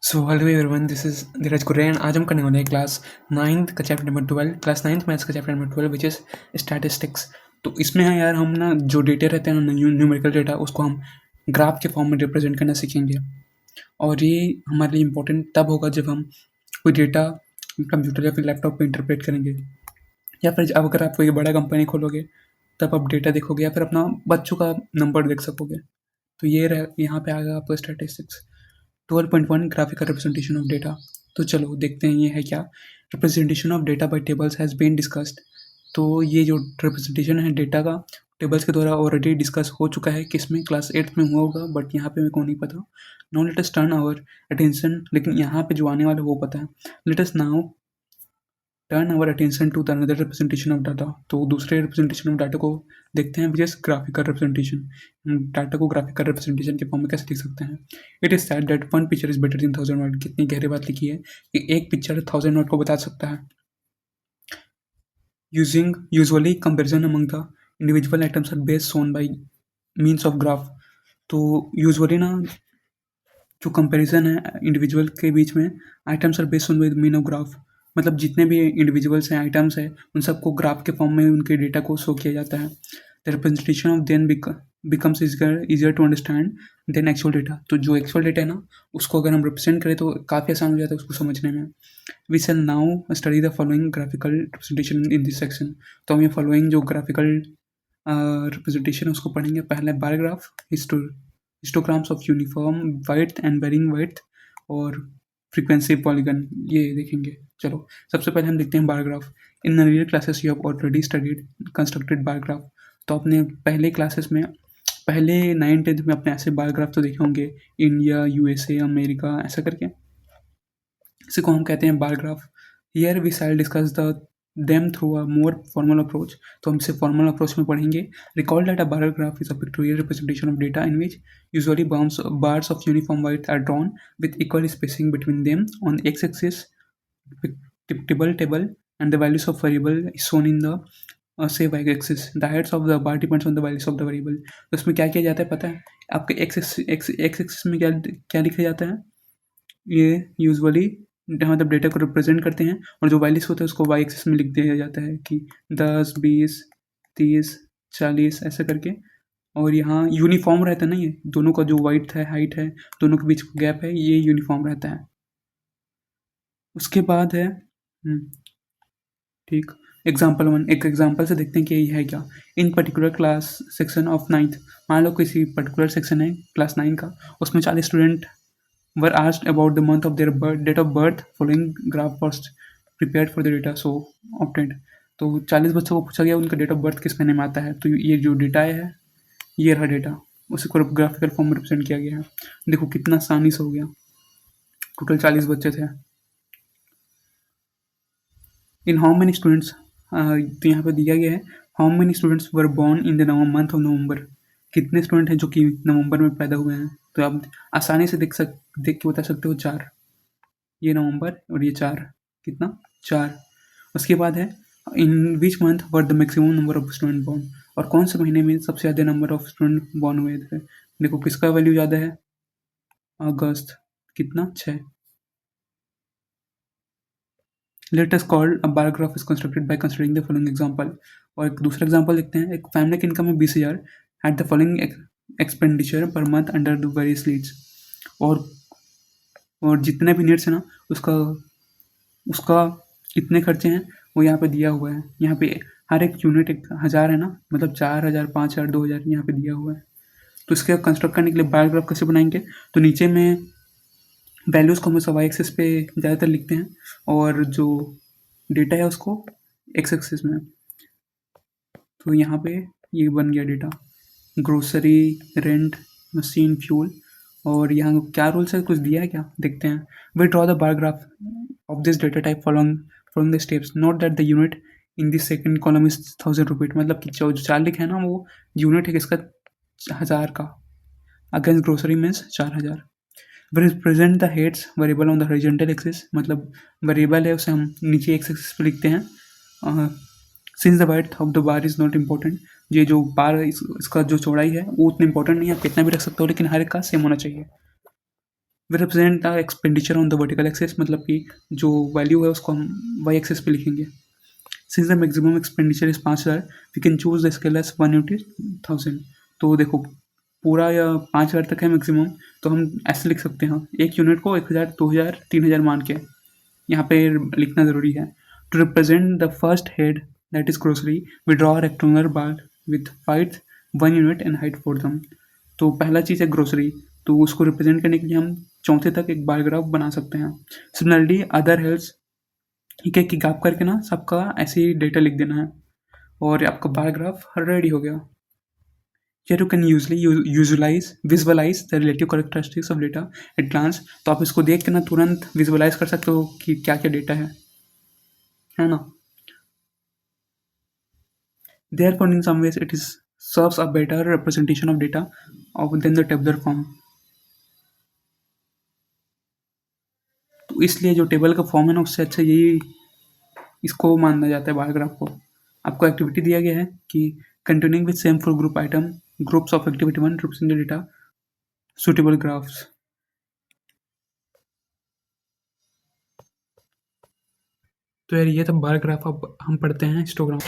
So hello everyone, this is Dheeraj Kuren. आज हम करने वाले हैं क्लास 9th का chapter number 12, class 9th maths का chapter number 12 which is statistics. तो इसमें है यार, हम ना जो डेटा रहते हैं ना, न्यूमेरिकल डेटा, उसको हम ग्राफ के फॉर्म में रिप्रेजेंट करना सीखेंगे। और ये हमारे लिए इम्पोर्टेंट तब होगा जब हम कोई डेटा कंप्यूटर या फिर लैपटॉप पे इंटरप्रेट करेंगे, या फिर अब अगर आप कोई बड़ा कंपनी खोलोगे तब आप डेटा देखोगे, या फिर अपना बच्चों का नंबर देख सकोगे। तो ये रह यहाँ पे आएगा आपका statistics 12.1 graphical representation of data. तो चलो देखते हैं ये है क्या। Representation of data by tables has been discussed. तो ये जो रिप्रेजेंटेशन है डेटा का टेबल्स के द्वारा ऑलरेडी डिस्कस हो चुका है, किसमें क्लास 8 में हुआ होगा, बट यहाँ पे मेरे को नहीं पता। Now let us turn our attention, लेकिन यहाँ पे जो आने वाला है वो पता है। Let us now turn our attention to the another representation of data. तो दूसरे रिप्रेजेंटेशन ऑफ डाटा को देखते हैं, which is graphical representation. Data को ग्राफिकल रिप्रेजेंटेशन के फॉर्म में कैसे लिख सकते हैं। It is said that one picture is better than 1000 word. कितनी गहरी बात लिखी है कि एक पिक्चर 1000 वर्ड को बता सकता है। Using usually comparison among the individual items are based soon by means of graph. तो यूजुअली ना जो कंपैरिजन है इंडिविजुअल के बीच में, items are based on with mean of graph. मतलब जितने भी इंडिविजुअल्स हैं, आइटम्स हैं, उन सबको ग्राफ के फॉर्म में उनके डेटा को शो किया जाता है। The representation of then becomes easier to understand than actual data. तो जो एक्चुअल डेटा है ना, उसको अगर हम रिप्रेजेंट करें तो काफ़ी आसान हो जाता है उसको समझने में। We shall now study the following graphical representation in this section. तो हम ये फॉलोइंग जो ग्राफिकल रिप्रेजेंटेशन है उसको पढ़ेंगे। पहले bar graph, histograms of uniform width and varying width, और फ्रीक्वेंसी पॉलीगन, ये देखेंगे। चलो सबसे पहले हम देखते हैं bar graph. In earlier classes you have already studied constructed bar graph. तो अपने पहले क्लासेस में, पहले 9th-10th में अपने ऐसे बार ग्राफ तो देखे होंगे, इंडिया, यूएसए, अमेरिका, ऐसा करके। इसी को हम कहते हैं bar graph. Here we shall discuss the them through a more formal approach. तो हम इसे फॉर्मल अप्रोच में पढ़ेंगे। Recall that a bar graph is a pictorial representation of data in which usually bars of uniform width are drawn with equal spacing between them on the x-axis table, and the values of variable is shown in the say y-axis. The heights of the bar depends on the values of the variable. तो इसमें क्या किया जाता है पता है आपके x-axis में क्या क्या लिखा जाता है। ये यूजुअली मतलब डेटा को रिप्रेजेंट करते हैं, और जो वैल्यूज होता है उसको वाई एक्सिस में लिख दिया जाता है कि 10, 20, 30, 40 ऐसा करके। और यहाँ यूनिफॉर्म रहता है ना, ये दोनों का जो वाइट है, हाइट है, दोनों के बीच गैप है, ये यूनिफॉर्म रहता है। उसके बाद है ठीक, एग्जाम्पल 1। एक एग्जाम्पल से देखते हैं कि ये है क्या। इन particular class section of 9th, मान लो किसी पर्टिकुलर सेक्शन है क्लास 9 का, उसमें 40 student were asked about the month of their date of birth. Following graph was prepared for the data so obtained. तो 40 बच्चों को पूछा गया उनका डेट ऑफ बर्थ किस महीने में आता है। तो ये जो डेटा है, ये रहा डेटा, उसी को ग्राफिकल फॉर्म में रिप्रेजेंट किया गया है। देखो कितना आसानी से हो गया। टोटल 40 बच्चे थे। इन हाउ मेनी स्टूडेंट्स, तो यहाँ पे दिया गया है how many students were born in the month of November. कितने स्टूडेंट हैं जो कि नवंबर में पैदा हुए हैं। तो आप आसानी से देख के बता सकते हो 4। ये नवंबर और ये 4, कितना 4। उसके बाद है in which month were the maximum number of student born. और कौन से महीने में सबसे ज़्यादा नंबर ऑफ स्टूडेंट बॉर्न हुए थे। देखो किसका वैल्यू ज़्यादा है, अगस्त, कितना 6। Latest called a bar graph is constructed by considering the following example. और एक दूसरा एग्जांपल देखते हैं। एक फैमिली की इनकम है 20,000 at the following expenditure per month under the various leads. और जितने भी नीड्स है ना, उसका उसका कितने खर्चे हैं वो यहाँ पे दिया हुआ है। यहाँ पे हर एक यूनिट 1000 है ना, मतलब 4000, 5000, 2000 यहाँ पे दिया हुआ है। तो इसके कंस्ट्रक्ट करने के लिए बार ग्राफ कैसे बनाएंगे। तो नीचे में वैल्यूज़ को हमेशा वाई एक्सिस पे ज़्यादातर लिखते हैं, और जो डेटा है उसको एक्स एक्सिस में। तो यहाँ पे ये बन गया data, grocery, rent, machine, fuel. और यहाँ क्या रूल्स है, कुछ दिया है क्या, देखते हैं। We draw the bar graph of this data type following the steps. Note that the unit in this second column is 1000 रुपये। मतलब कि जो 4 लिखा है ना, वो यूनिट है किसका, 1000 का। Against grocery means 4000। We represent the heads variable on the horizontal axis. मतलब वेरिएबल है उसे हम नीचे एक्स एक्सिस पे लिखते हैं। Since the width of the bar is not important. ये जो बार इसका जो चौड़ाई है वो उतना इंपॉर्टेंट नहीं है, आप कितना भी रख सकते हो, लेकिन हर एक का सेम होना चाहिए। We represent the expenditure on the vertical axis, मतलब कि जो वैल्यू है उसको हम वाई एक्सेस पे लिखेंगे. Since the maximum expenditure is 5,000 we can choose the scale as 180,000. तो देखो पूरा या 5,000 तक है मैक्सिमम, तो हम ऐसे लिख सकते हैं एक यूनिट को 1,000, 2,000, 3,000 मान के यहाँ पे लिखना ज़रूरी है. To represent the first head that is grocery we draw rectangular bar with fight 1 unit and height for them. तो पहला चीज़ है ग्रोसरी, तो उसको रिप्रेजेंट करने के लिए हम चौथे तक एक बार ग्राफ बना सकते हैं. सिमिलरली अदर हेल्स ठीक है कि ग्राफ करके ना सबका ऐसे ही डेटा लिख देना है और आपका बार ग्राफ रेडी हो गया. Here you can usually visualize the relative characteristics of data at glance. तो आप इसको देख के ना तुरंत विजुअलाइज कर सकते हो कि क्या क्या डेटा है ना. Therefore in some ways it is serves a better representation of data than the tabular form. तो इसलिए जो टेबल का फॉर्म है ना उससे अच्छा यही इसको माना जाता है बार ग्राफ को. आपको एक्टिविटी दिया गया है कि continuing with same for group item groups of activity 1 represent data suitable graphs. तो यार ये था बार ग्राफ. अब हम पढ़ते हैं हिस्टोग्राम.